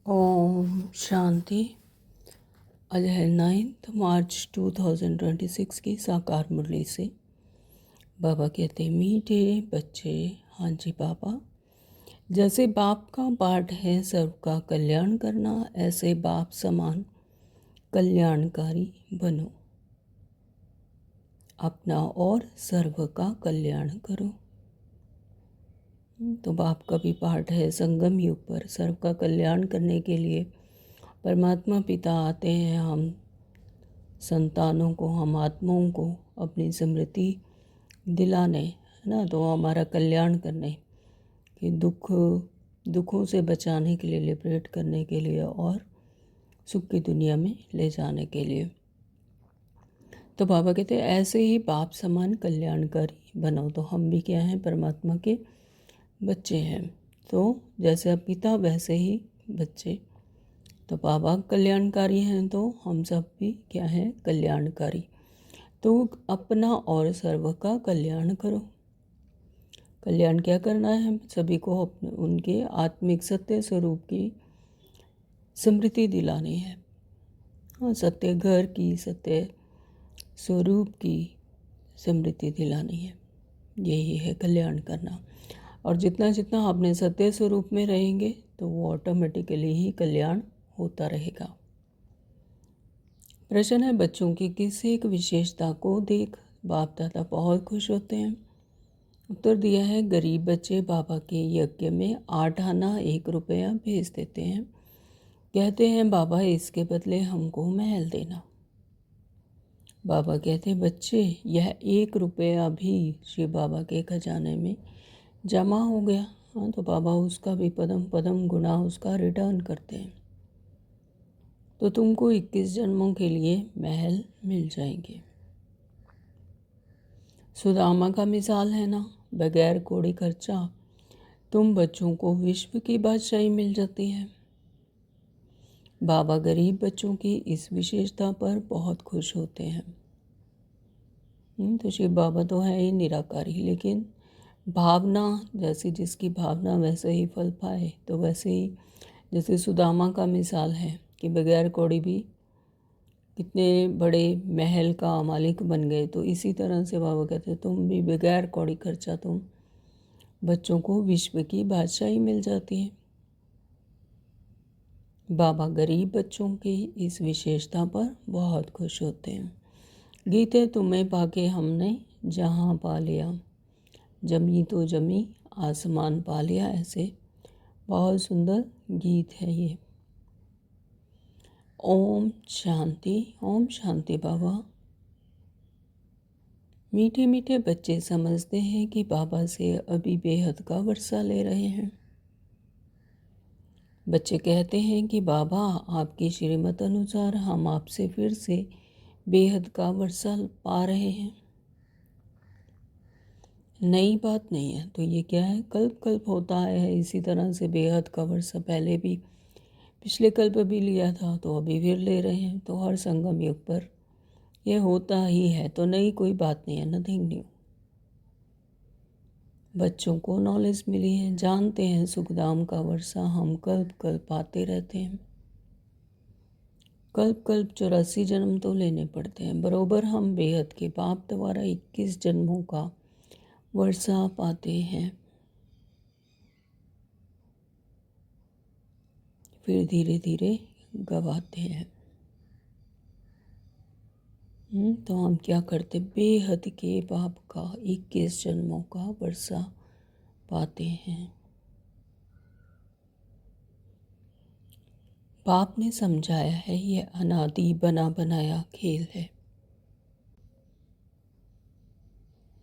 ओम शांति। आज है 9 मार्च 2026 की साकार मुरली से। बाबा कहते मीठे बच्चे, हाँ जी बाबा, जैसे बाप का पाठ है सबका कल्याण करना, ऐसे बाप समान कल्याणकारी बनो। अपना और सर्व का कल्याण करो। तो बाप का भी पाठ है संगम युग पर सर्व का कल्याण करने के लिए परमात्मा पिता आते हैं हम संतानों को, हम आत्माओं को अपनी स्मृति दिलाने, है ना, तो हमारा कल्याण करने कि दुखों से बचाने के लिए, लिबरेट करने के लिए और सुख की दुनिया में ले जाने के लिए। तो बाबा कहते हैं ऐसे ही बाप समान कल्याणकारी बनो। तो हम भी क्या हैं, परमात्मा के बच्चे हैं। तो जैसे अब पिता वैसे ही बच्चे। तो बाबा कल्याणकारी हैं तो हम सब भी क्या हैं, कल्याणकारी। तो अपना और सर्व का कल्याण करो। कल्याण क्या करना है, सभी को अपने उनके आत्मिक सत्य स्वरूप की स्मृति दिलानी है। हाँ, सत्य घर की, सत्य स्वरूप की स्मृति दिलानी है। यही है कल्याण करना। और जितना जितना अपने सत्य स्वरूप में रहेंगे तो वो ऑटोमेटिकली ही कल्याण होता रहेगा। प्रश्न है, बच्चों की किसी एक विशेषता को देख बाप दादा बहुत खुश होते हैं? उत्तर दिया है, गरीब बच्चे बाबा के यज्ञ में 8 आना 1 रुपया भेज देते हैं। कहते हैं बाबा इसके बदले हमको महल देना। बाबा कहते बच्चे यह 1 रुपया भी शिव बाबा के खजाने में जमा हो गया। हाँ, तो बाबा उसका भी पदम पदम गुना उसका रिटर्न करते हैं। तो तुमको 21 जन्मों के लिए महल मिल जाएंगे। सुदामा का मिसाल है ना, बगैर कोड़ी खर्चा तुम बच्चों को विश्व की बादशाही मिल जाती है। बाबा गरीब बच्चों की इस विशेषता पर बहुत खुश होते हैं। तो शिव बाबा तो है ही निराकारी, लेकिन भावना जैसी जिसकी भावना वैसे ही फल पाए। तो वैसे ही जैसे सुदामा का मिसाल है कि बगैर कौड़ी भी कितने बड़े महल का मालिक बन गए। तो इसी तरह से बाबा कहते तुम भी बगैर कौड़ी खर्चा तुम बच्चों को विश्व की बादशाही मिल जाती है। बाबा गरीब बच्चों की इस विशेषता पर बहुत खुश होते हैं। गीत है, तुम्हें पाके हमने जहाँ पा लिया, जमी तो जमी आसमान पा लिया। ऐसे बहुत सुंदर गीत है ये। ओम शांति। ओम शांति बाबा। मीठे मीठे बच्चे समझते हैं कि बाबा से अभी बेहद का वर्षा ले रहे हैं। बच्चे कहते हैं कि बाबा आपकी श्रीमत अनुसार हम आपसे फिर से बेहद का वर्षा पा रहे हैं। नई बात नहीं है। तो ये क्या है, कल्प कल्प होता है इसी तरह से बेहद का वर्षा। पहले भी पिछले कल्प भी लिया था तो अभी फिर ले रहे हैं। तो हर संगम युग पर यह होता ही है। तो नई कोई बात नहीं है, नथिंग न्यू। बच्चों को नॉलेज मिली है, जानते हैं सुखधाम का वर्षा हम कल्प कल्प आते रहते हैं। कल्प कल्प 84 जन्म तो लेने पड़ते हैं। बरोबर हम बेहद के बाप द्वारा 21 जन्मों का वर्षा पाते हैं। फिर धीरे धीरे गवाते हैं। तो हम क्या करते, बेहद के बाप का 21 जन्मों का वर्षा पाते हैं। बाप ने समझाया है यह अनादि बना बनाया खेल है।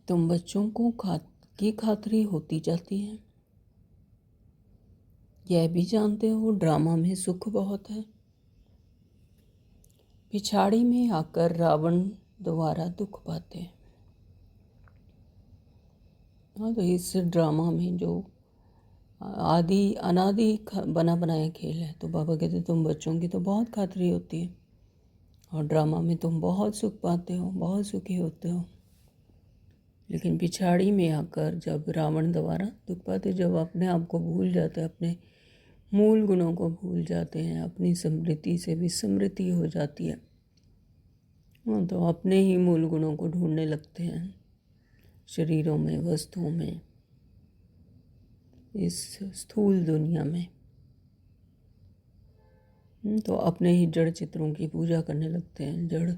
तुम बच्चों को की खातरी होती जाती है। यह भी जानते हो ड्रामा में सुख बहुत है। पिछाड़ी में आकर रावण द्वारा दुख पाते हैं। हाँ, तो इस ड्रामा में जो आदि अनादि बना बनाया खेल है। तो बाबा कहते तुम बच्चों की तो बहुत खातरी होती है और ड्रामा में तुम बहुत सुख पाते हो, बहुत सुखी होते हो। लेकिन पिछाड़ी में आकर जब रावण द्वारा दुख पाते, जब अपने आप को भूल जाते, अपने मूल गुणों को भूल जाते हैं, अपनी स्मृति से विस्मृति हो जाती है। हाँ, तो अपने ही मूल गुणों को ढूंढने लगते हैं शरीरों में, वस्तुओं में, इस स्थूल दुनिया में। तो अपने ही जड़ चित्रों की पूजा करने लगते हैं, जड़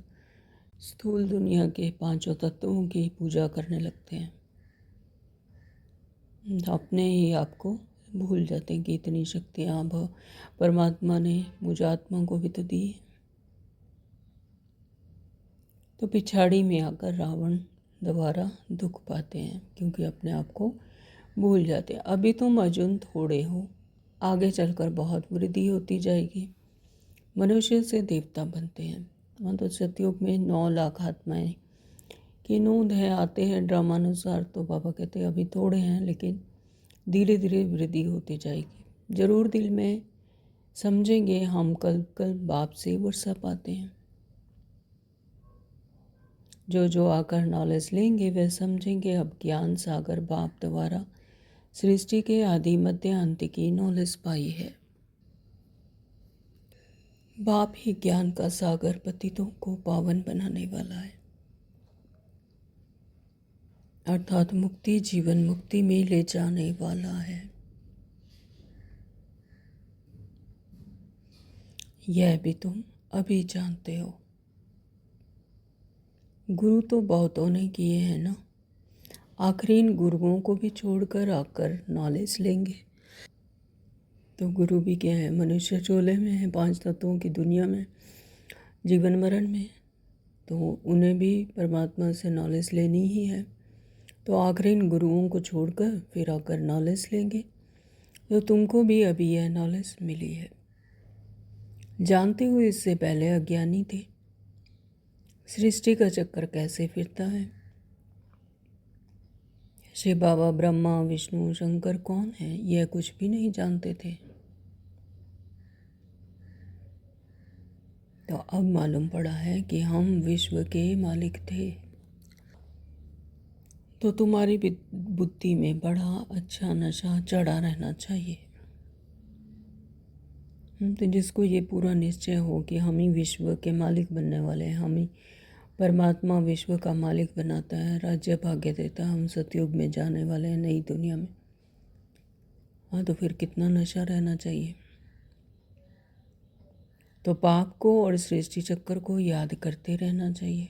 स्थूल दुनिया के पांचों तत्वों की पूजा करने लगते हैं। तो अपने ही आपको भूल जाते हैं कि इतनी शक्तियाँ परमात्मा ने मुझ आत्मा को भी तो दी है। तो पिछाड़ी में आकर रावण दोबारा दुख पाते हैं, क्योंकि अपने आप को भूल जाते हैं। अभी तुम अजुन थोड़े हो, आगे चलकर बहुत वृद्धि होती जाएगी। मनुष्य से देवता बनते हैं। वहाँ तो सतयुग में 9 लाख आत्माएं की नूंद है, आते हैं ड्रामानुसार। तो बाबा कहते हैं अभी थोड़े हैं, लेकिन धीरे धीरे वृद्धि होती जाएगी। जरूर दिल में समझेंगे हम कल कल बाप से वर्षा पाते हैं। जो जो आकर नॉलेज लेंगे वे समझेंगे अब ज्ञान सागर बाप द्वारा सृष्टि के आदि मध्य अंत की नॉलेज पाई है। बाप ही ज्ञान का सागर पतितों को पावन बनाने वाला है, अर्थात मुक्ति जीवन मुक्ति में ले जाने वाला है। यह भी तुम अभी जानते हो। गुरु तो बहुतों ने किए हैं ना, आखिर इन गुरुओं को भी छोड़कर आकर नॉलेज लेंगे। तो गुरु भी क्या है, मनुष्य चोले में है, 5 तत्वों की दुनिया में, जीवन मरण में। तो उन्हें भी परमात्मा से नॉलेज लेनी ही है। तो आखिर इन गुरुओं को छोड़कर फिर आकर नॉलेज लेंगे। तो तुमको भी अभी यह नॉलेज मिली है। जानते हो इससे पहले अज्ञानी थे, सृष्टि का चक्कर कैसे फिरता है। शिव बाबा, ब्रह्मा, विष्णु, शंकर कौन है, यह कुछ भी नहीं जानते थे। तो अब मालूम पड़ा है कि हम विश्व के मालिक थे। तो तुम्हारी बुद्धि में बड़ा अच्छा नशा चढ़ा रहना चाहिए। तो जिसको ये पूरा निश्चय हो कि हम ही विश्व के मालिक बनने वाले हैं, हम ही परमात्मा विश्व का मालिक बनाता है, राज्य भाग्य देता है, हम सतयुग में जाने वाले हैं, नई दुनिया में। हाँ, तो फिर कितना नशा रहना चाहिए। तो पाप को और सृष्टि चक्कर को याद करते रहना चाहिए।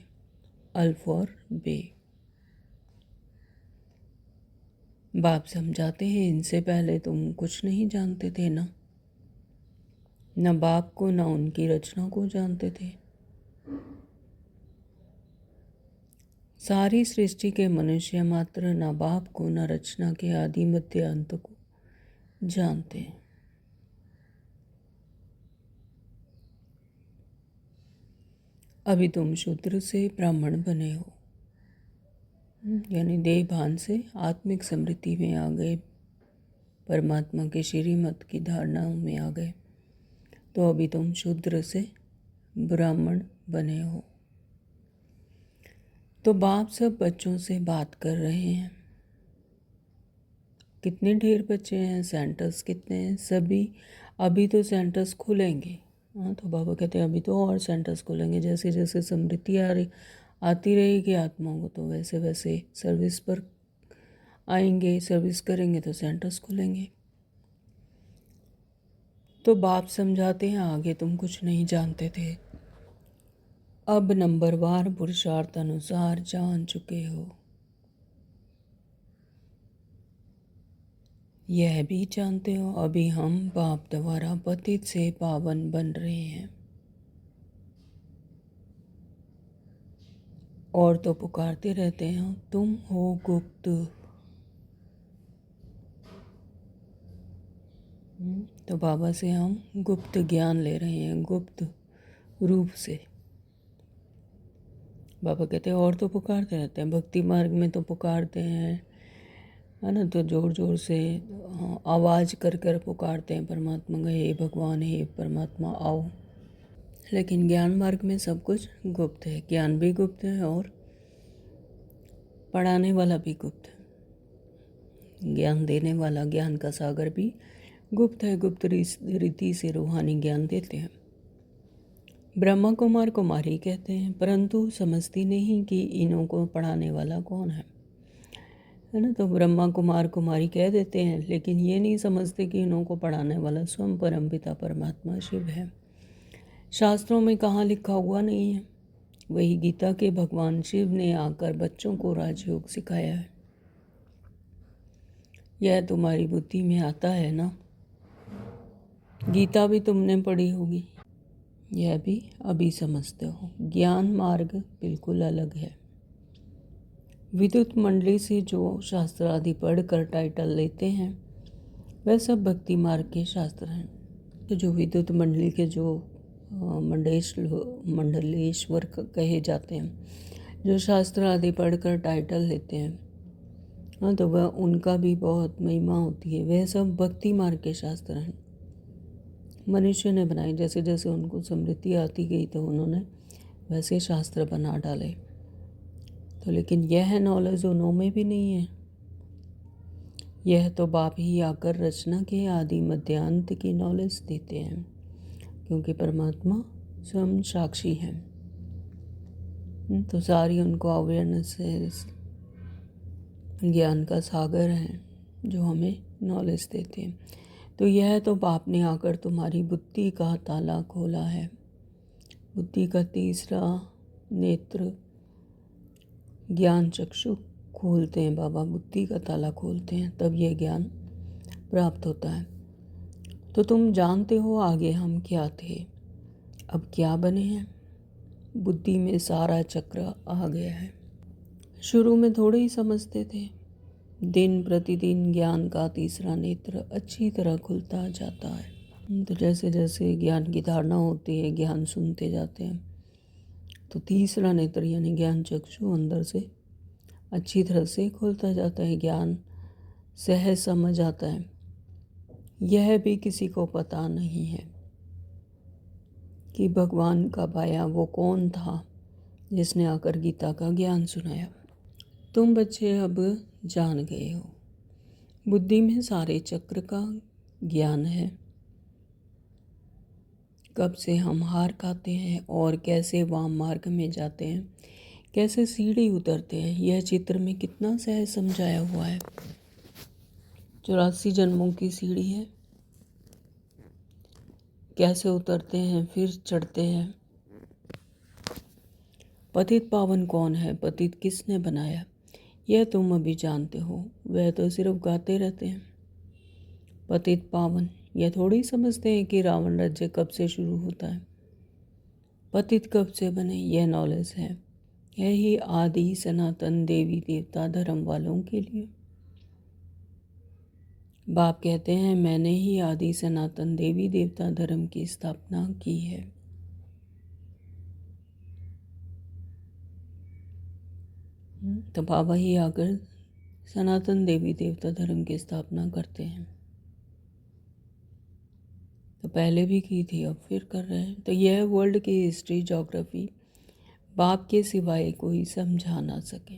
अल्फ और बे बाप समझाते हैं, इनसे पहले तुम कुछ नहीं जानते थे ना, न बाप को न उनकी रचना को जानते थे। सारी सृष्टि के मनुष्य मात्र न बाप को न रचना के आदि मध्य अंत को जानते हैं। अभी तुम शूद्र से ब्राह्मण बने हो, यानी देह भान से आत्मिक समृद्धि में आ गए, परमात्मा के श्रीमत की धारणाओं में आ गए। तो अभी तुम शूद्र से ब्राह्मण बने हो। तो बाप सब बच्चों से बात कर रहे हैं। कितने ढेर बच्चे हैं, सेंटर्स कितने हैं, सभी अभी तो सेंटर्स खुलेंगे। हाँ, तो बाबा कहते हैं अभी तो और सेंटर्स खुलेंगे। जैसे जैसे समृद्धि आती रहेगी आत्माओं को, तो वैसे वैसे सर्विस पर आएंगे, सर्विस करेंगे तो सेंटर्स खुलेंगे। तो बाप समझाते हैं आगे तुम कुछ नहीं जानते थे, अब नंबरवार पुरुषार्थ अनुसार जान चुके हो। यह भी जानते हो अभी हम बाप द्वारा पतित से पावन बन रहे हैं। और तो पुकारते रहते हैं तुम हो गुप्त। तो बाबा से हम गुप्त ज्ञान ले रहे हैं, गुप्त रूप से। बाबा कहते हैं और तो पुकारते रहते हैं, भक्ति मार्ग में तो पुकारते हैं, है ना, तो जोर जोर से आवाज़ कर कर पुकारते हैं परमात्मा का, हे भगवान, हे परमात्मा आओ। लेकिन ज्ञान मार्ग में सब कुछ गुप्त है, ज्ञान भी गुप्त है और पढ़ाने वाला भी गुप्त है, ज्ञान देने वाला, ज्ञान का सागर भी गुप्त है, गुप्त रीति से रूहानी ज्ञान देते हैं। ब्रह्मा कुमार कुमारी कहते हैं, परंतु समझती नहीं कि इन्हों को पढ़ाने वाला कौन है ना। तो ब्रह्मा कुमार कुमारी कह देते हैं, लेकिन ये नहीं समझते कि इन्हों को पढ़ाने वाला स्वयं परमपिता परमात्मा शिव है। शास्त्रों में कहाँ लिखा हुआ नहीं है, वही गीता के भगवान शिव ने आकर बच्चों को राजयोग सिखाया है। यह तुम्हारी बुद्धि में आता है ना। गीता भी तुमने पढ़ी होगी, यह भी अभी समझते हो। ज्ञान मार्ग बिल्कुल अलग है। विद्युत मंडली से जो शास्त्र आदि पढ़कर टाइटल लेते हैं, वह सब भक्ति मार्ग के शास्त्र हैं। तो जो विद्युत मंडली के जो मंडलेश्वर कहे जाते हैं, जो शास्त्र आदि पढ़कर टाइटल लेते हैं, हाँ, तो वह उनका भी बहुत महिमा होती है। वह सब भक्ति मार्ग के शास्त्र हैं, मनुष्य ने बनाए। जैसे जैसे उनको समृद्धि आती गई तो उन्होंने वैसे शास्त्र बना डाले। तो लेकिन यह नॉलेज उन्हों में भी नहीं है। यह तो बाप ही आकर रचना के आदि मध्यांत की नॉलेज देते हैं, क्योंकि परमात्मा स्वयं साक्षी है। तो सारी उनको अवेयरनेस है, ज्ञान का सागर है जो हमें नॉलेज देते हैं। तो यह तो बाप ने आकर तुम्हारी बुद्धि का ताला खोला है। बुद्धि का तीसरा नेत्र ज्ञान चक्षु खोलते हैं बाबा, बुद्धि का ताला खोलते हैं, तब यह ज्ञान प्राप्त होता है। तो तुम जानते हो आगे हम क्या थे, अब क्या बने हैं। बुद्धि में सारा चक्र आ गया है। शुरू में थोड़े ही समझते थे, दिन प्रतिदिन ज्ञान का तीसरा नेत्र अच्छी तरह खुलता जाता है। तो जैसे जैसे ज्ञान की धारणा होती है, ज्ञान सुनते जाते हैं, तो तीसरा नेत्र यानी ज्ञान चक्षु अंदर से अच्छी तरह से खुलता जाता है। ज्ञान सहज समझ आता है। यह भी किसी को पता नहीं है कि भगवान कब आया, वो कौन था जिसने आकर गीता का ज्ञान सुनाया। तुम बच्चे अब जान गए हो, बुद्धि में सारे चक्र का ज्ञान है। कब से हम हार खाते हैं और कैसे वाम मार्ग में जाते हैं, कैसे सीढ़ी उतरते हैं, यह चित्र में कितना सहज समझाया हुआ है। 84 जन्मों की सीढ़ी है, कैसे उतरते हैं फिर चढ़ते हैं। पतित पावन कौन है, पतित किसने बनाया, यह तुम अभी जानते हो। वह तो सिर्फ गाते रहते हैं। पतित पावन यह थोड़ी समझते हैं कि रावण राज्य कब से शुरू होता है, पतित कब से बने, यह नॉलेज है। यही आदि सनातन देवी देवता धर्म वालों के लिए। बाप कहते हैं, मैंने ही आदि सनातन देवी देवता धर्म की स्थापना की है। तो बाबा ही आकर सनातन देवी देवता धर्म की स्थापना करते हैं। तो पहले भी की थी, अब फिर कर रहे हैं। तो यह वर्ल्ड की हिस्ट्री ज्योग्राफी बाप के सिवाय कोई समझा ना सके।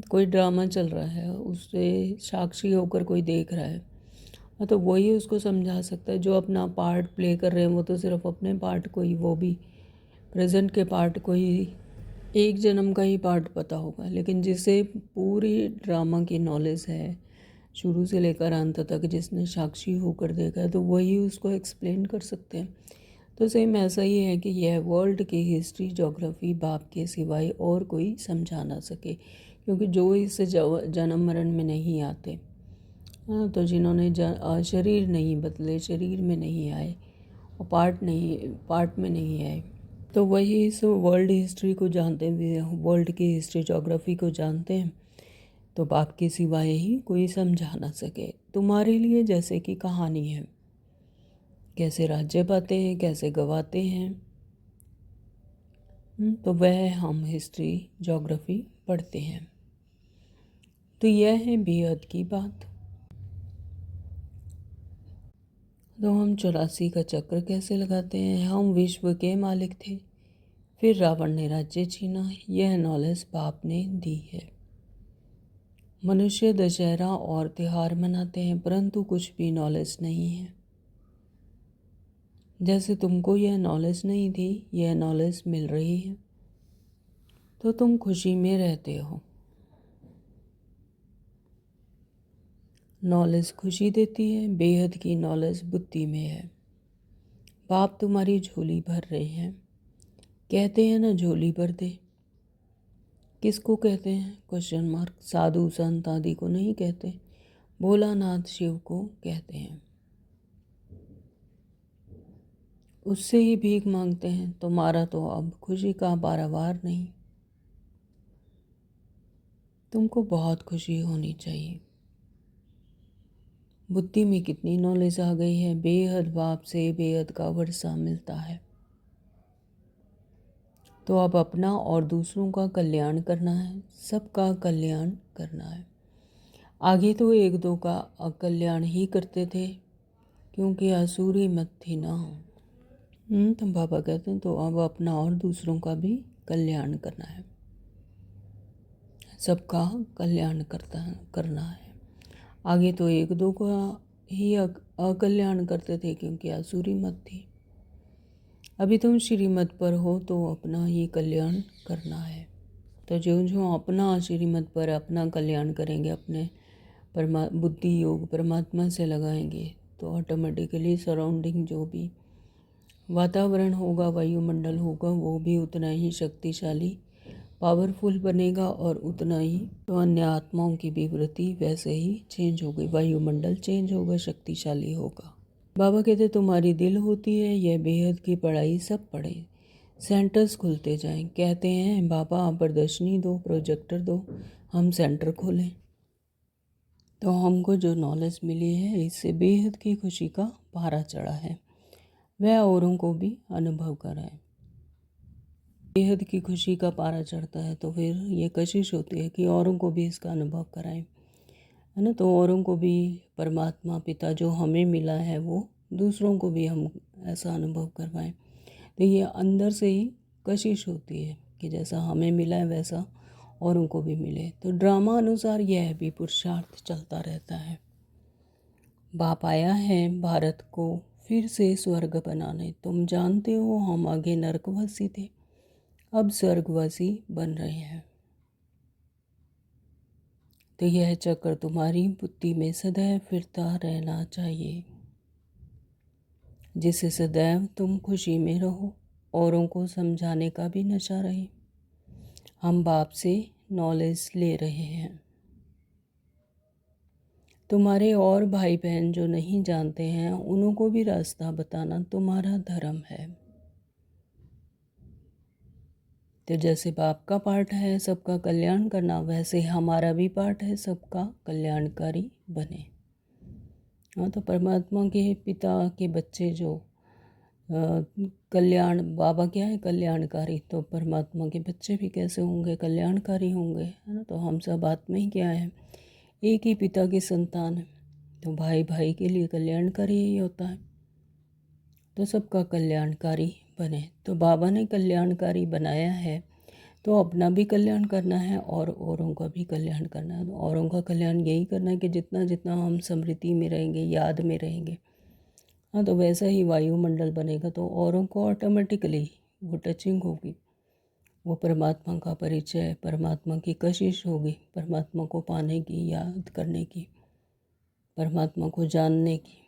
कोई ड्रामा चल रहा है, उससे साक्षी होकर कोई देख रहा है, तो वही उसको समझा सकता है। जो अपना पार्ट प्ले कर रहे हैं वो तो सिर्फ अपने पार्ट को ही, वो भी प्रेजेंट के पार्ट को ही, एक जन्म का ही पार्ट पता होगा। लेकिन जिसे पूरी ड्रामा की नॉलेज है शुरू से लेकर अंत तक, जिसने साक्षी होकर देखा है, तो वही उसको एक्सप्लेन कर सकते हैं। तो सेम ऐसा ही है कि यह वर्ल्ड की हिस्ट्री ज्योग्राफी बाप के सिवाय और कोई समझा ना सके, क्योंकि जो इस जन्म मरण में नहीं आते, हाँ, तो जिन्होंने शरीर नहीं बदले, शरीर में नहीं आए और पार्ट में नहीं आए, तो वही इस वर्ल्ड हिस्ट्री को जानते हैं, वर्ल्ड की हिस्ट्री ज्योग्राफी को जानते हैं। तो बाप के सिवाय ही कोई समझा ना सके। तुम्हारे लिए जैसे कि कहानी है, कैसे राज्य पाते हैं, कैसे गवाते हैं, तो वह हम हिस्ट्री ज्योग्राफी पढ़ते हैं। तो यह है बेहद की बात। तो हम 84 का चक्र कैसे लगाते हैं। हम विश्व के मालिक थे, फिर रावण ने राज्य छीना, यह नॉलेज बाप ने दी है। मनुष्य दशहरा और त्योहार मनाते हैं, परंतु कुछ भी नॉलेज नहीं है। जैसे तुमको यह नॉलेज नहीं थी, यह नॉलेज मिल रही है, तो तुम खुशी में रहते हो। नॉलेज खुशी देती है, बेहद की नॉलेज बुद्धि में है। बाप तुम्हारी झोली भर रहे हैं। कहते हैं ना, झोली भर दे। किसको कहते हैं? Question mark. साधु संत आदि को नहीं कहते, भोलानाथ शिव को कहते हैं। उससे ही भीख मांगते हैं। तुम्हारा तो अब खुशी का पारावार नहीं। तुमको बहुत खुशी होनी चाहिए। बुद्धि में कितनी नॉलेज आ गई है। बेहद बाप से बेहद का वर्षा मिलता है। तो अब अपना और दूसरों का कल्याण करना है, सबका कल्याण करना है। आगे तो एक दो का अकल्याण ही करते थे, क्योंकि आसुरी मत थी ना। तो बाबा कहते हैं तो अब अपना और दूसरों का भी कल्याण करना है, सबका कल्याण करना है। आगे तो एक दो का ही अकल्याण करते थे, क्योंकि आसुरी मत थी। अभी तुम श्रीमत पर हो तो अपना ही कल्याण करना है। तो जो जो अपना श्रीमत पर अपना कल्याण करेंगे, अपने बुद्धि योग परमात्मा से लगाएंगे, तो ऑटोमेटिकली सराउंडिंग जो भी वातावरण होगा, वायुमंडल होगा, वो भी उतना ही शक्तिशाली पावरफुल बनेगा, और उतना ही तो अन्य आत्माओं की भी वृत्ति वैसे ही चेंज होगी। वायुमंडल चेंज होगा, शक्तिशाली होगा। बाबा कहते तुम्हारी दिल होती है, यह बेहद की पढ़ाई सब पढ़े, सेंटर्स खुलते जाएं। कहते हैं बाबा आप प्रदर्शनी दो, प्रोजेक्टर दो, हम सेंटर खोलें। तो हमको जो नॉलेज मिली है, इससे बेहद की खुशी का पारा चढ़ा है, वह औरों को भी अनुभव कराए। बेहद की खुशी का पारा चढ़ता है, तो फिर ये कशिश होती है कि औरों को भी इसका अनुभव कराएं, है ना। तो औरों को भी परमात्मा पिता जो हमें मिला है, वो दूसरों को भी हम ऐसा अनुभव करवाएं। तो ये अंदर से ही कशिश होती है कि जैसा हमें मिला है वैसा औरों को भी मिले। तो ड्रामा अनुसार यह भी पुरुषार्थ चलता रहता है। बाप आया है भारत को फिर से स्वर्ग बनाने। तुम जानते हो हम आगे नरकवासी थे, अब स्वर्गवासी बन रहे हैं। तो यह चक्र तुम्हारी बुद्धि में सदैव फिरता रहना चाहिए, जिससे सदैव तुम खुशी में रहो, औरों को समझाने का भी नशा रहे। हम बाप से नॉलेज ले रहे हैं। तुम्हारे और भाई बहन जो नहीं जानते हैं, उनको भी रास्ता बताना तुम्हारा धर्म है। तो जैसे बाप का पाठ है सबका कल्याण करना, वैसे हमारा भी पाठ है सबका कल्याणकारी बने। हाँ, तो परमात्मा के पिता के बच्चे जो कल्याण, बाबा क्या है? कल्याणकारी। तो परमात्मा के बच्चे भी कैसे होंगे? कल्याणकारी होंगे, है ना। तो हम सब आत्मा ही क्या है? एक ही पिता की संतान है। तो भाई भाई के लिए कल्याणकारी ही होता है। तो सबका कल्याणकारी बने। तो बाबा ने कल्याणकारी बनाया है, तो अपना भी कल्याण करना है और औरों का भी कल्याण करना है। औरों का कल्याण यही करना है कि जितना जितना हम स्मृति में रहेंगे, याद में रहेंगे, हाँ, तो वैसा ही वायुमंडल बनेगा। तो औरों को ऑटोमेटिकली वो टचिंग होगी, वो परमात्मा का परिचय, परमात्मा की कशिश होगी, परमात्मा को पाने की, याद करने की, परमात्मा को जानने की।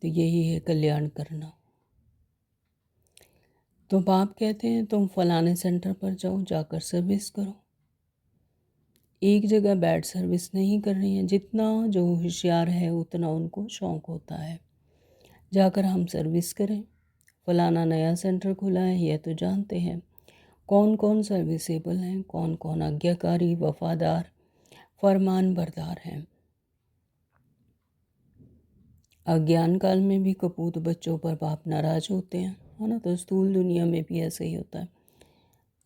तो यही है कल्याण करना। तो बाप कहते हैं तुम फलाने सेंटर पर जाओ, जाकर सर्विस करो। एक जगह बैठ सर्विस नहीं करनी है। जितना जो होशियार है उतना उनको शौक़ होता है जाकर हम सर्विस करें। फलाना नया सेंटर खुला है, यह तो जानते हैं। कौन कौन सर्विसेबल हैं, कौन कौन आज्ञाकारी, वफादार, फरमान बरदार हैं। अज्ञान काल में भी कपूत बच्चों पर बाप नाराज होते हैं, है ना। तो स्थूल दुनिया में भी ऐसे ही होता है।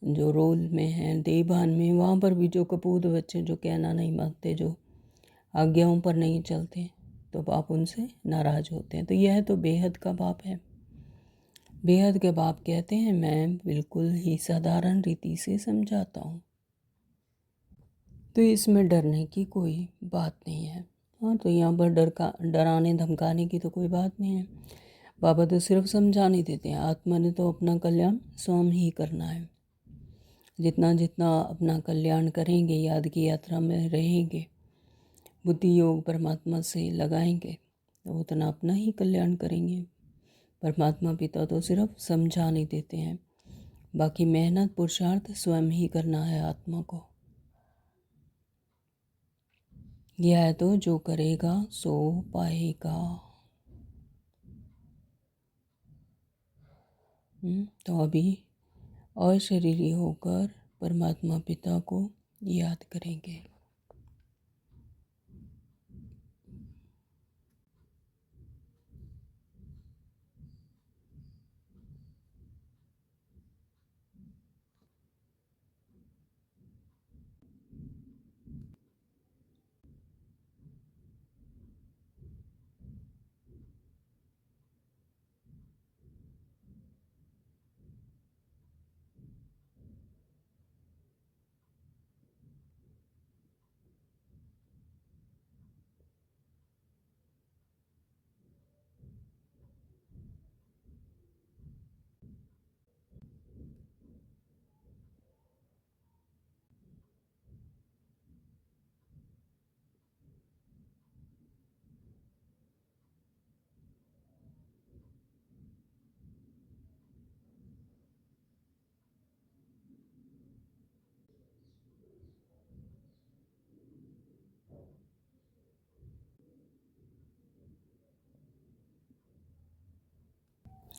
जो रोल में हैं, देवभान में, वहाँ पर भी जो कपूत बच्चे जो कहना नहीं मानते, जो आज्ञाओं पर नहीं चलते, तो बाप उनसे नाराज होते हैं। तो यह तो बेहद का बाप है। बेहद के बाप कहते हैं मैं बिल्कुल ही साधारण रीति से समझाता हूँ। तो इसमें डरने की कोई बात नहीं है। हाँ, तो यहाँ पर डराने धमकाने की तो कोई बात नहीं है। बाबा तो सिर्फ समझाने देते हैं, आत्मा ने तो अपना कल्याण स्वयं ही करना है। जितना जितना अपना कल्याण करेंगे, याद की यात्रा में रहेंगे, बुद्धि योग परमात्मा से लगाएंगे, तो उतना अपना ही कल्याण करेंगे। परमात्मा पिता तो सिर्फ समझाने देते हैं, बाकी मेहनत पुरुषार्थ स्वयं ही करना है आत्मा को। यह है तो जो करेगा सो पाएगा। तो अभी और शरीरी होकर परमात्मा पिता को याद करेंगे।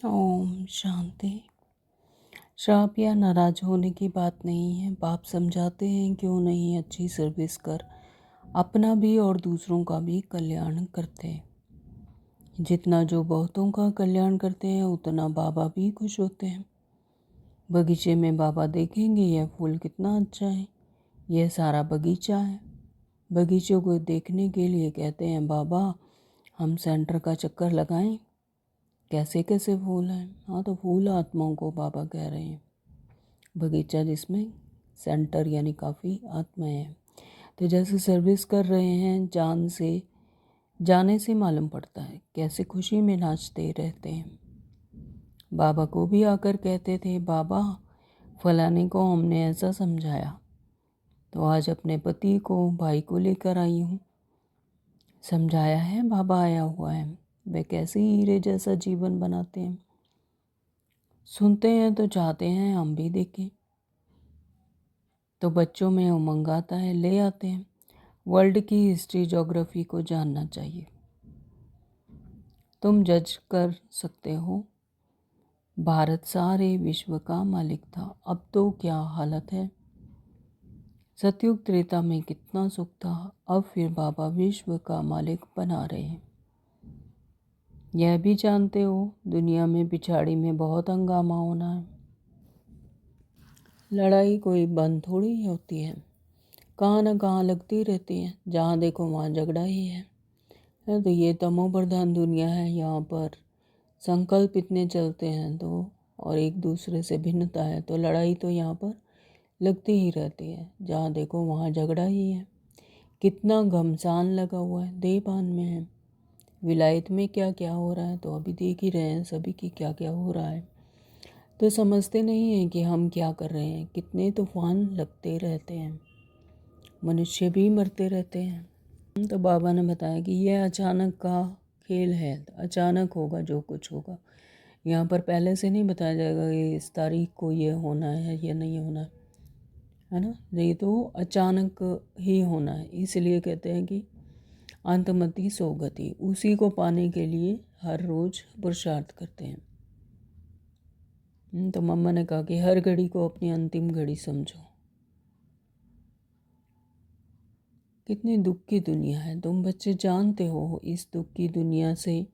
ओम शांति। श्राप या नाराज होने की बात नहीं है। बाप समझाते हैं क्यों नहीं अच्छी सर्विस कर अपना भी और दूसरों का भी कल्याण करते हैं। जितना जो बहुतों का कल्याण करते हैं उतना बाबा भी खुश होते हैं। बगीचे में बाबा देखेंगे यह फूल कितना अच्छा है, यह सारा बगीचा है। बगीचों को देखने के लिए कहते हैं बाबा हम सेंटर का चक्कर लगाएं, कैसे कैसे फूल हैं। हाँ, तो फूल आत्माओं को बाबा कह रहे हैं। बगीचा जिसमें सेंटर यानी काफ़ी आत्माएं हैं। तो जैसे सर्विस कर रहे हैं जाने से मालूम पड़ता है कैसे खुशी में नाचते रहते हैं। बाबा को भी आकर कहते थे बाबा फलाने को हमने ऐसा समझाया, तो आज अपने पति को भाई को लेकर आई हूँ। समझाया है, बाबा आया हुआ है, वे कैसे हीरे जैसा जीवन बनाते हैं। सुनते हैं तो चाहते हैं हम भी देखें। तो बच्चों में उमंग आता है, ले आते हैं। वर्ल्ड की हिस्ट्री ज्योग्राफी को जानना चाहिए। तुम जज कर सकते हो, भारत सारे विश्व का मालिक था, अब तो क्या हालत है। सतयुग त्रेता में कितना सुख था, अब फिर बाबा विश्व का मालिक बना रहे हैं। यह भी जानते हो दुनिया में पिछाड़ी में बहुत हंगामा होना है। लड़ाई कोई बंद थोड़ी होती है, कहाँ न कहाँ लगती रहती है, जहाँ देखो वहाँ झगड़ा ही है। तो ये तमो प्रधान दुनिया है, यहाँ पर संकल्प इतने चलते हैं तो और एक दूसरे से भिन्नता है, तो लड़ाई तो यहाँ पर लगती ही रहती है। जहाँ देखो वहाँ झगड़ा ही है। कितना घमसान लगा हुआ है, देहपान में है। विलायत में क्या क्या हो रहा है तो अभी देख ही रहे हैं सभी की क्या क्या हो रहा है। तो समझते नहीं हैं कि हम क्या कर रहे हैं। कितने तूफान लगते रहते हैं, मनुष्य भी मरते रहते हैं। तो बाबा ने बताया कि यह अचानक का खेल है, अचानक होगा जो कुछ होगा। यहाँ पर पहले से नहीं बताया जाएगा कि इस तारीख को ये होना है या नहीं होना है ना। ये तो अचानक ही होना है। इसलिए कहते हैं कि अंतमति सोगति, उसी को पाने के लिए हर रोज़ पुरुषार्थ करते हैं। तो मम्मा ने कहा कि हर घड़ी को अपनी अंतिम घड़ी समझो। कितनी दुख की दुनिया है, तुम बच्चे जानते हो इस दुख की दुनिया से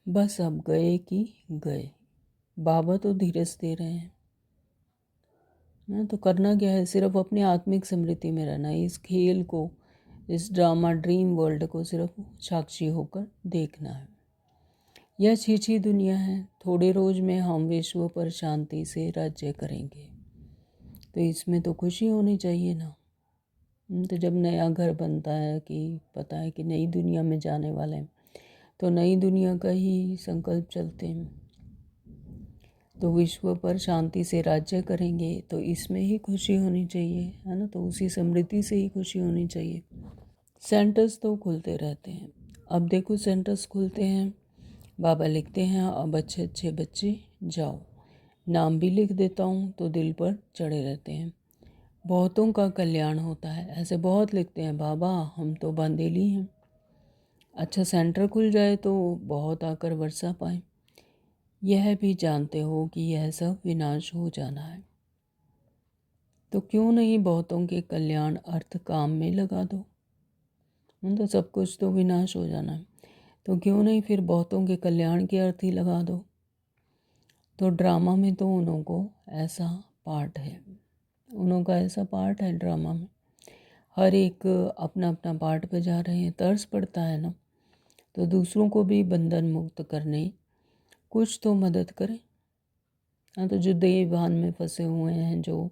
बस अब गए कि गए। बाबा तो धीरज दे रहे हैं ना। तो करना क्या है, सिर्फ अपनी आत्मिक स्मृति में रहना है। इस खेल को, इस ड्रामा ड्रीम वर्ल्ड को सिर्फ साक्षी होकर देखना है। यह छीछी दुनिया है, थोड़े रोज में हम विश्व पर शांति से राज्य करेंगे। तो इसमें तो खुशी होनी चाहिए ना। तो जब नया घर बनता है कि पता है कि नई दुनिया में जाने वाले हैं, तो नई दुनिया का ही संकल्प चलते हैं। तो विश्व पर शांति से राज्य करेंगे, तो इसमें ही खुशी होनी चाहिए, है ना। तो उसी समृद्धि से ही खुशी होनी चाहिए। सेंटर्स तो खुलते रहते हैं। अब देखो सेंटर्स खुलते हैं, बाबा लिखते हैं अब अच्छे अच्छे बच्चे जाओ। नाम भी लिख देता हूँ तो दिल पर चढ़े रहते हैं। बहुतों का कल्याण होता है, ऐसे बहुत लिखते हैं बाबा, हम तो बंदेली हैं। अच्छा सेंटर खुल जाए तो बहुत आकर वर्षा पाए। यह भी जानते हो कि यह सब विनाश हो जाना है, तो क्यों नहीं बहुतों के कल्याण अर्थ काम में लगा दो। तो सब कुछ तो विनाश हो जाना है, तो क्यों नहीं फिर बहुतों के कल्याण के अर्थ ही लगा दो। तो ड्रामा में तो उन्हों को ऐसा पार्ट है, उन्हों का ऐसा पार्ट है ड्रामा में। हर एक अपना अपना पार्ट पे जा रहे हैं, तर्स पड़ता है ना। तो दूसरों को भी बंधन मुक्त करने कुछ तो मदद करें। हाँ, तो जो देवभान में फंसे हुए हैं, जो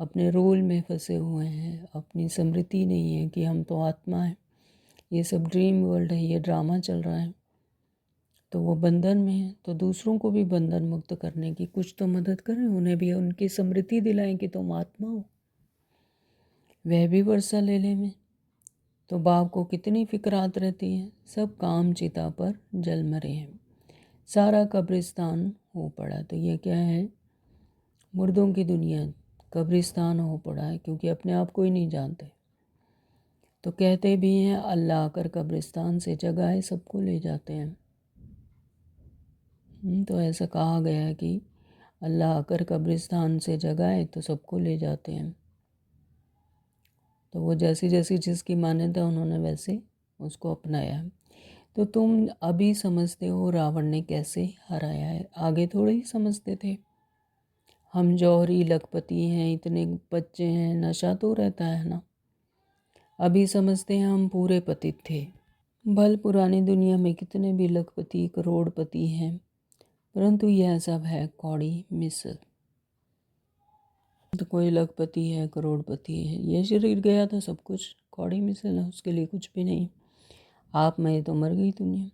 अपने रोल में फंसे हुए हैं, अपनी स्मृति नहीं है कि हम तो आत्मा है, ये सब ड्रीम वर्ल्ड है, ये ड्रामा चल रहा है, तो वो बंधन में है। तो दूसरों को भी बंधन मुक्त करने की कुछ तो मदद करें, उन्हें भी उनकी स्मृति दिलाएं कि तुम आत्मा हो। वह भी वर्षा ले ले में। तो बाप को कितनी फिक्रात रहती है, सब काम चिता पर जल मरे हैं, सारा कब्रिस्तान हो पड़ा। तो ये क्या है, मुर्दों की दुनिया कब्रिस्तान हो पड़ा है, क्योंकि अपने आप को ही नहीं जानते। तो कहते भी हैं अल्लाह आकर कब्रिस्तान से जगाए सबको ले जाते हैं। तो ऐसा कहा गया है कि अल्लाह आकर कब्रिस्तान से जगाए तो सबको ले जाते हैं। तो वो जैसी जैसी जिसकी मान्यता उन्होंने वैसे उसको अपनाया है। तो तुम अभी समझते हो रावण ने कैसे हराया है, आगे थोड़े ही समझते थे। हम जौहरी लखपति हैं, इतने बच्चे हैं, नशा तो रहता है ना। अभी समझते हैं हम पूरे पतित थे। भल पुरानी दुनिया में कितने भी लखपति करोड़पति हैं, परंतु यह सब है कौड़ी मिसल। तो कोई लखपति है, करोड़पति है, ये शरीर गया था, सब कुछ कौड़ी मिसल है, उसके लिए कुछ भी नहीं। आप मैं तो मर गई दुनिया।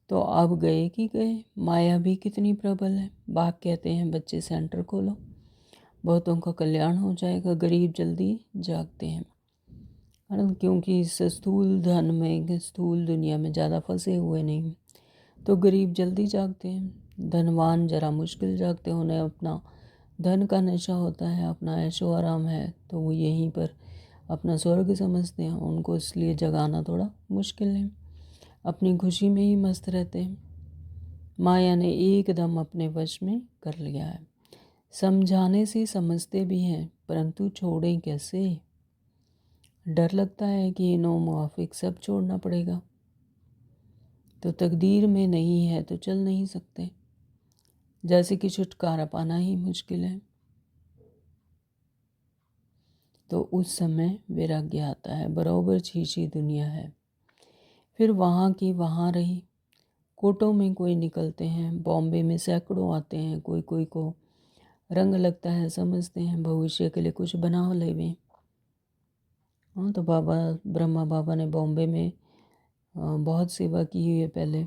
तो अब गए कि गए, माया भी कितनी प्रबल है। बाप कहते हैं बच्चे सेंटर खोलो, बहुतों का कल्याण हो जाएगा, गरीब जल्दी जागते हैं। क्योंकि इस स्थूल धन में, स्थूल दुनिया में ज़्यादा फंसे हुए नहीं, तो गरीब जल्दी जागते हैं। धनवान जरा मुश्किल जागते हैं, उन्हें अपना धन का नशा होता है, अपना ऐशो आराम है, तो वो यहीं पर अपना स्वर्ग समझते हैं, उनको इसलिए जगाना थोड़ा मुश्किल है। अपनी खुशी में ही मस्त रहते हैं। माया ने एकदम अपने वश में कर लिया है। समझाने से समझते भी हैं, परंतु छोड़ें कैसे। डर लगता है कि इन्हों मुआफिक सब छोड़ना पड़ेगा। तो तकदीर में नहीं है तो चल नहीं सकते, जैसे कि छुटकारा पाना ही मुश्किल है। तो उस समय वैराग्य आता है, बराबर छीछी दुनिया है। फिर वहाँ की वहाँ रही। कोटों में कोई निकलते हैं, बॉम्बे में सैकड़ों आते हैं, कोई कोई को रंग लगता है, समझते हैं भविष्य के लिए कुछ बना लेवे। हाँ, तो बाबा ब्रह्मा बाबा ने बॉम्बे में बहुत सेवा की हुई है पहले।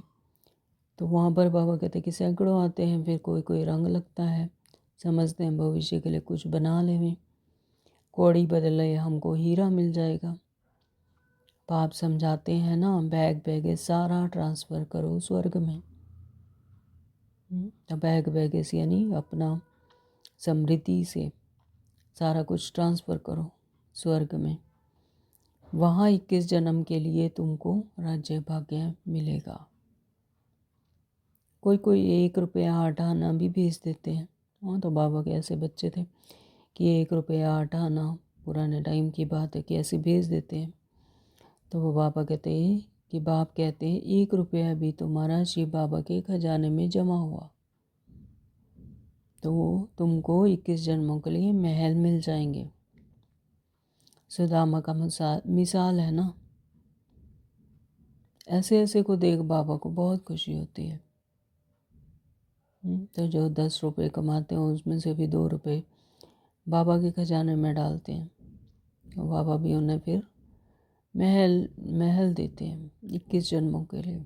तो वहाँ पर बाबा कहते हैं कि सैकड़ों आते हैं, फिर कोई कोई रंग लगता है, समझते हैं भविष्य के लिए कुछ बना लेवे। कौड़ी बदले हमको हीरा मिल जाएगा। पाप समझाते हैं ना, बैग बैगे सारा ट्रांसफ़र करो स्वर्ग में। तो बैग बैगेस यानी अपना समृद्धि से सारा कुछ ट्रांसफ़र करो स्वर्ग में। वहाँ 21 जन्म के लिए तुमको राज्य भाग्य मिलेगा। कोई कोई 1 रुपया 8 आना भी भेज देते हैं। हाँ, तो बाबा के ऐसे बच्चे थे कि 1 रुपया 8 आना, पुराने टाइम की बात है कि ऐसे भेज देते हैं। तो वो बाबा कहते हैं कि बाप कहते हैं 1 रुपया भी तुम्हारा शिव बाबा के खजाने में जमा हुआ तो तुमको 21 जन्मों के लिए महल मिल जाएंगे। सुदामा का मिसाल है ना। ऐसे ऐसे को देख बाबा को बहुत खुशी होती है। तो जो 10 रुपये कमाते हैं उसमें से भी 2 रुपये बाबा के खजाने में डालते हैं। बाबा भी उन्हें फिर महल महल देते हैं 21 जन्मों के लिए।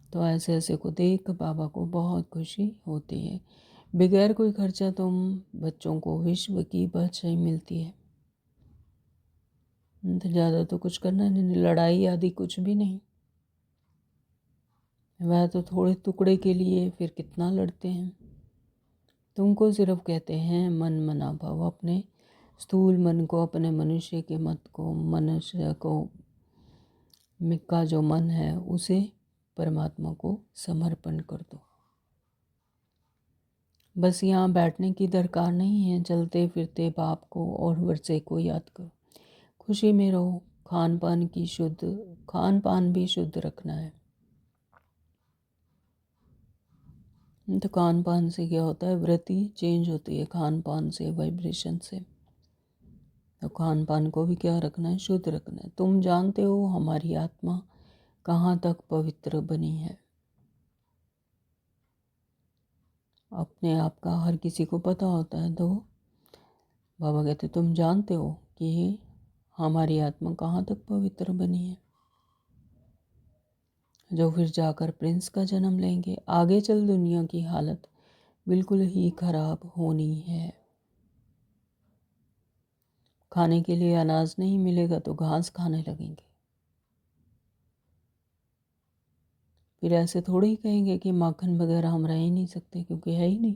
तो ऐसे ऐसे को देख बाबा को बहुत खुशी होती है। बगैर कोई खर्चा तुम बच्चों को विश्व की बादशाही मिलती है। तो ज़्यादा तो कुछ करना नहीं, लड़ाई आदि कुछ भी नहीं। वह तो थोड़े टुकड़े के लिए फिर कितना लड़ते हैं। तुमको सिर्फ कहते हैं मन मना भाव, अपने स्थूल मन को, अपने मनुष्य के मत को, मनुष्य को का जो मन है उसे परमात्मा को समर्पण कर दो। बस यहाँ बैठने की दरकार नहीं है, चलते फिरते बाप को और वर्षे को याद करो। खुशी में रहो। खान पान भी शुद्ध रखना है। तो खान पान से क्या होता है, वृत्ति चेंज होती है खान पान से, वाइब्रेशन से। तो खान पान को भी क्या रखना है, शुद्ध रखना है। तुम जानते हो हमारी आत्मा कहाँ तक पवित्र बनी है। अपने आप का हर किसी को पता होता है। तो बाबा कहते तुम जानते हो कि हमारी आत्मा कहाँ तक पवित्र बनी है, जो फिर जाकर प्रिंस का जन्म लेंगे। आगे चल दुनिया की हालत बिल्कुल ही खराब होनी है। खाने के लिए अनाज नहीं मिलेगा तो घास खाने लगेंगे। फिर ऐसे थोड़ी ही कहेंगे कि माखन वगैरह हम रह ही नहीं सकते, क्योंकि है ही नहीं,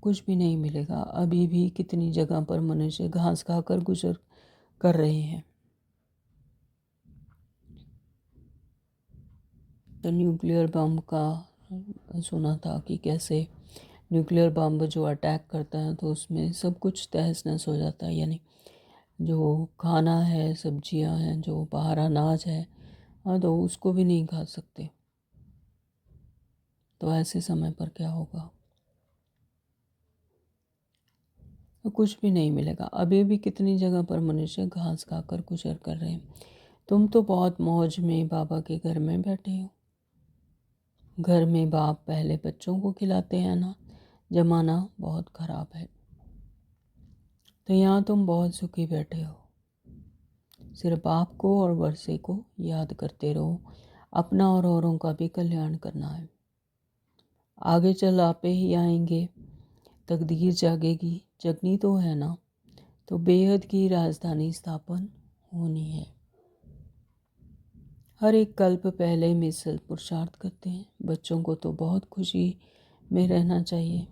कुछ भी नहीं मिलेगा। अभी भी कितनी जगह पर मनुष्य घास खाकर गुजर कर रहे हैं। तो न्यूक्लियर बम का सुना था कि कैसे न्यूक्लियर बम जो अटैक करता है तो उसमें सब कुछ तहस नहस हो जाता है। यानी जो खाना है, सब्जियां हैं, जो बाहर अनाज है, हाँ, तो उसको भी नहीं खा सकते। तो ऐसे समय पर क्या होगा, तो कुछ भी नहीं मिलेगा। अभी भी कितनी जगह पर मनुष्य घास खाकर गुजर कर रहे हैं। तुम तो बहुत मौज में बाबा के घर में बैठे हो। घर में बाप पहले बच्चों को खिलाते हैं ना, जमाना बहुत ख़राब है। तो यहाँ तुम बहुत सुखी बैठे हो। सिर्फ बाप को और वर्षे को याद करते रहो। अपना और औरों का भी कल्याण करना है। आगे चल आपे ही आएंगे, तकदीर जागेगी, जगनी तो है ना, तो बेहद की राजधानी स्थापन होनी है। हर एक कल्प पहले मिसल पुरुषार्थ करते हैं। बच्चों को तो बहुत खुशी में रहना चाहिए।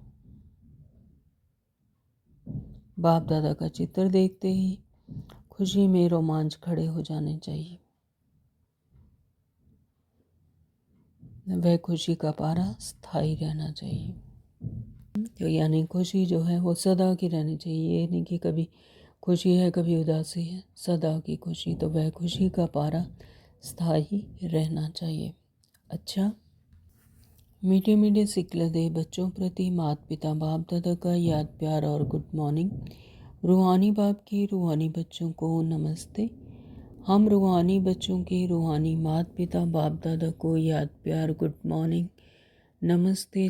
बाप दादा का चित्र देखते ही खुशी में रोमांच खड़े हो जाने चाहिए। वह खुशी का पारा स्थायी रहना चाहिए। तो यानी खुशी जो है वो सदा की रहनी चाहिए। ये नहीं कि कभी खुशी है कभी उदासी है, सदा की खुशी। तो वह खुशी का पारा स्थायी रहना चाहिए। अच्छा, मीठे मीठे सिक्ल दे बच्चों प्रति माता पिता बाप दादा का याद प्यार और गुड मॉर्निंग। रूहानी बाप की रूहानी बच्चों को नमस्ते। हम रूहानी बच्चों के रूहानी माता पिता बाप दादा को याद प्यार गुड मॉर्निंग। नमस्ते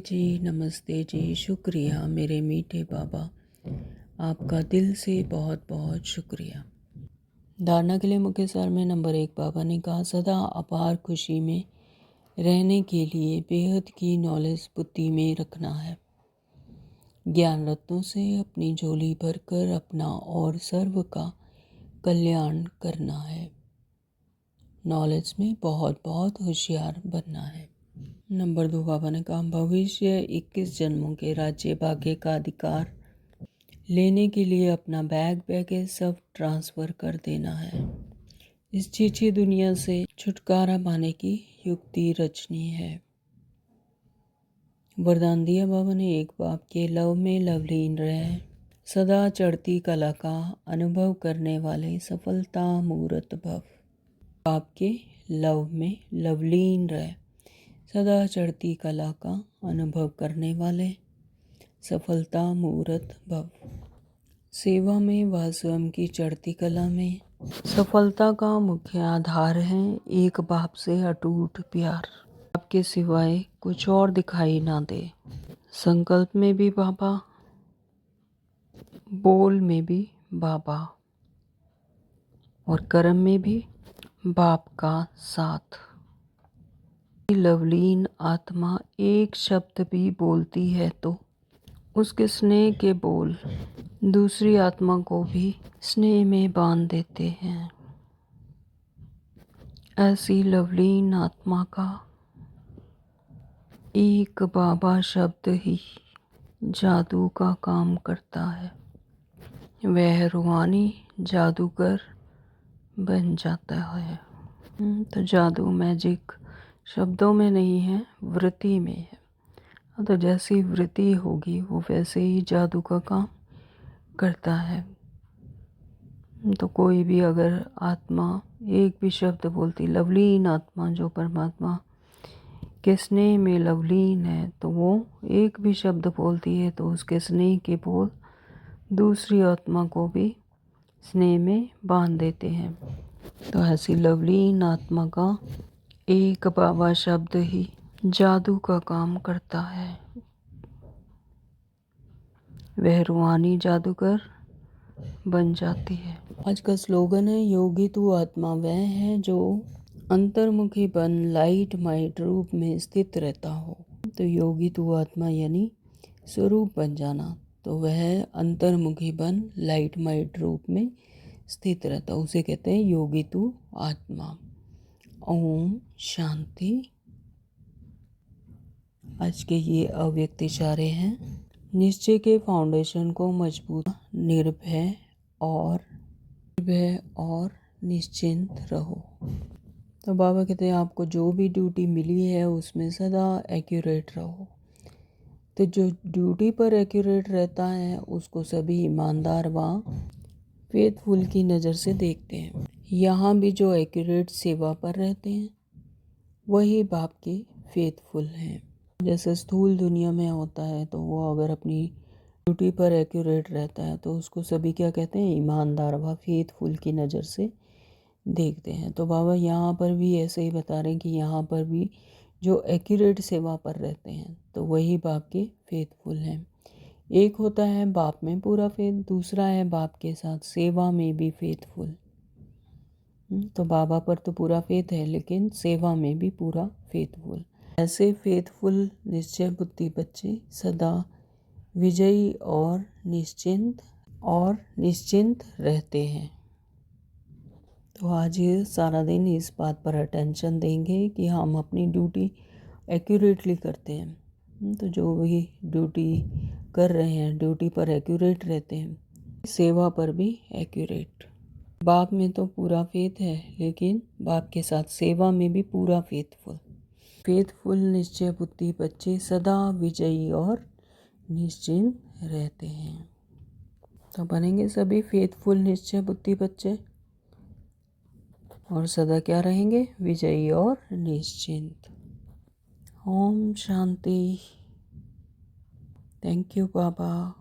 जी, शुक्रिया मेरे मीठे बाबा, आपका दिल से बहुत बहुत शुक्रिया। धारणा के लिए मुख्य सार में नंबर 1, बाबा ने कहा सदा अपार खुशी में रहने के लिए बेहद की नॉलेज बुद्धि में रखना है। ज्ञान रत्नों से अपनी झोली भरकर अपना और सर्व का कल्याण करना है। नॉलेज में बहुत बहुत होशियार बनना है। नंबर 2, बाबा ने कहा भविष्य 21 जन्मों के राज्य भाग्य का अधिकार लेने के लिए अपना बैगेज सब ट्रांसफ़र कर देना है। इस चीची दुनिया से छुटकारा पाने की युक्ति रचनी है। वरदान दिया बाबा ने, एक बाप के लव में लवलीन रहे, सदा चढ़ती कला का अनुभव करने वाले सफलता मूर्त भव। बाप के लव में लवलीन रहे, सदा चढ़ती कला का अनुभव करने वाले सफलता मूर्त भव। सेवा में व स्वयं की चढ़ती कला में सफलता का मुख्य आधार है एक बाप से अटूट प्यार। बाप के सिवाय कुछ और दिखाई ना दे। संकल्प में भी बाबा बोल में भी बाबा और कर्म में भी बाप का साथ। लवलीन आत्मा एक शब्द भी बोलती है तो उसके स्नेह के बोल दूसरी आत्मा को भी स्नेह में बांध देते हैं। ऐसी लवलीन आत्मा का एक बाबा शब्द ही जादू का काम करता है। वह रूहानी जादूगर बन जाता है। तो जादू मैजिक शब्दों में नहीं है, वृत्ति में है। तो जैसी वृत्ति होगी वो वैसे ही जादू का काम करता है। तो कोई भी अगर आत्मा एक भी शब्द बोलती, लवलीन आत्मा जो परमात्मा के स्नेह में लवलीन है, तो वो एक भी शब्द बोलती है तो उसके स्नेह के बोल दूसरी आत्मा को भी स्नेह में बांध देते हैं। तो ऐसी लवलीन आत्मा का एक बाबा शब्द ही जादू का काम करता है। वह रूहानी जादूगर बन जाती है। आज का स्लोगन है, योगी तू आत्मा वह है जो अंतर्मुखी बन लाइट माइट रूप में स्थित रहता हो। तो योगी तू आत्मा यानी स्वरूप बन जाना। तो वह अंतर्मुखी बन लाइट माइट रूप में स्थित रहता, उसे कहते हैं योगी तू आत्मा। ओम शांति। आज के ये अव्यक्त इशारे हैं। निश्चय के फाउंडेशन को मजबूत, निर्भय और निश्चिंत रहो। तो बाबा कहते हैं आपको जो भी ड्यूटी मिली है उसमें सदा एक्यूरेट रहो। तो जो ड्यूटी पर एक्यूरेट रहता है उसको सभी ईमानदार व फेथफुल की नज़र से देखते हैं। यहाँ भी जो एक्यूरेट सेवा पर रहते हैं वही बाप के फेथफुल हैं। जैसे स्थूल दुनिया में होता है तो वो अगर अपनी ड्यूटी पर एक्यूरेट रहता है तो उसको सभी क्या कहते हैं, ईमानदार व फेथफुल की नज़र से देखते हैं। तो बाबा यहाँ पर भी ऐसे ही बता रहे हैं कि यहाँ पर भी जो एक्यूरेट सेवा पर रहते हैं तो वही बाप के फेथफुल हैं। एक होता है बाप में पूरा फेथ, दूसरा है बाप के साथ सेवा में भी फेथफुल। तो बाबा पर तो पूरा फेथ है लेकिन सेवा में भी पूरा फेथफुल। ऐसे फेथफुल निश्चय बुद्धि बच्चे सदा विजयी और निश्चिंत रहते हैं। तो आज ये सारा दिन इस बात पर अटेंशन देंगे कि हम अपनी ड्यूटी एक्यूरेटली करते हैं। तो जो भी ड्यूटी कर रहे हैं ड्यूटी पर एक्यूरेट रहते हैं, सेवा पर भी एक्यूरेट। बाप में तो पूरा फेथ है लेकिन बाप के साथ सेवा में भी पूरा फेथफुल निश्चय बुद्धि बच्चे सदा विजयी और निश्चिंत रहते हैं। तो बनेंगे सभी फेथफुल निश्चय बुद्धि बच्चे और सदा क्या रहेंगे, विजयी और निश्चिंत। ओम शांति। Thank you Baba.